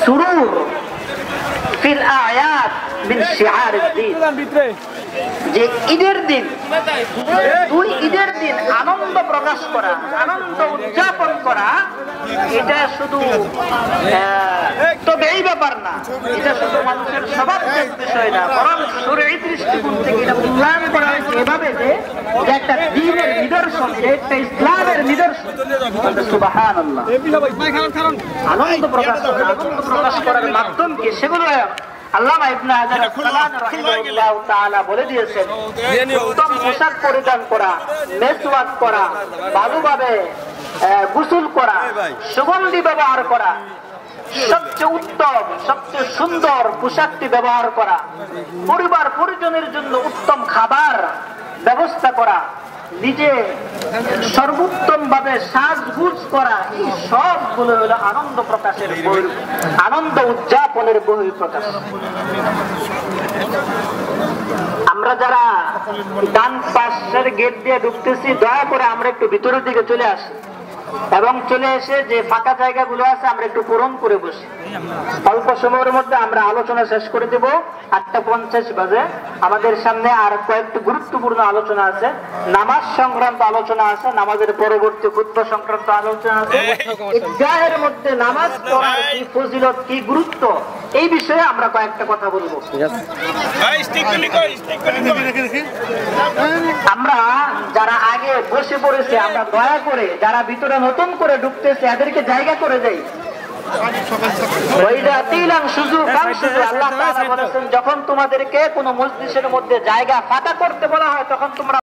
সুরুর feel আয়াত মিন শিআরিদ দ্বীন, যে ঈদের দিন, দুই ঈদের দিন আনন্দ প্রকাশ করা, আনন্দ উদযাপন করা, এটা শুধু তবে এই ব্যাপার না, এটা শুধু মানুষের স্বভাবগত বিষয় না, বরং শরীয়ী দৃষ্টিকোণ থেকে এটা মূল্যায়ন করা হয়েছে এভাবে যে একটা দ্বীনের নিদর্শন, একটা ইসলামের নিদর্শন। সুবহানাল্লাহ। আনন্দ প্রকাশ করা, আনন্দ প্রকাশ করার মাধ্যম কি? সেগুলো আল্লামা ইবনে হাজার আসকালানী রাহিমাহুল্লাহ তাআলা বলে দিয়েছেন, উত্তম পোশাক পরিধান করা, মেসওয়াক করা, ভালোভাবে গোসল করা, সুগন্ধি ব্যবহার করা, সবচেয়ে উত্তম সবচেয়ে সুন্দর পোশাকটি ব্যবহার করা, পরিবার পরিজনের জন্য উত্তম খাবার ব্যবস্থা করা, নিজে সর্বোত্তম ভাবে সাজগুজ করা, এই সবগুলো হলো আনন্দ প্রকাশের বই, আনন্দ উদযাপনের বই প্রকাশ। আমরা যারা ডান পাশের গেট দিয়ে ঢুকতেছি, দয়া করে আমরা একটু ভিতরের দিকে চলে আসি এবং চলে এসে যে ফাঁকা জায়গাগুলো আছে আমরা একটু পূরণ করে বসি। অল্প সময়ের মধ্যে আমরা আলোচনা শেষ করে দেব। 8:50 বাজে আমাদের সামনে আর কয়েকটি গুরুত্বপূর্ণ আলোচনা আছে, নামাজ সংক্রান্ত আলোচনা আছে, নামাজের পরবর্তী খুতবা সংক্রান্ত আলোচনা আছে, ঈদগাহের মধ্যে নামাজ পড়ার কি ফজিলত, কি গুরুত্ব, এই বিষয়ে আমরা কয়েকটা কথা বলবো। আমরা যারা আগে বসে পড়েছে, আমরা দয়া করে যারা ভিতরে নতুন করে ঢুকতেছে এদেরকে জায়গা করে দেই। আল্লাহ তাআলা বলেছেন, যখন তোমাদেরকে কোনো মজলিসের মধ্যে জায়গা ফাঁকা করতে বলা হয় তখন তোমরা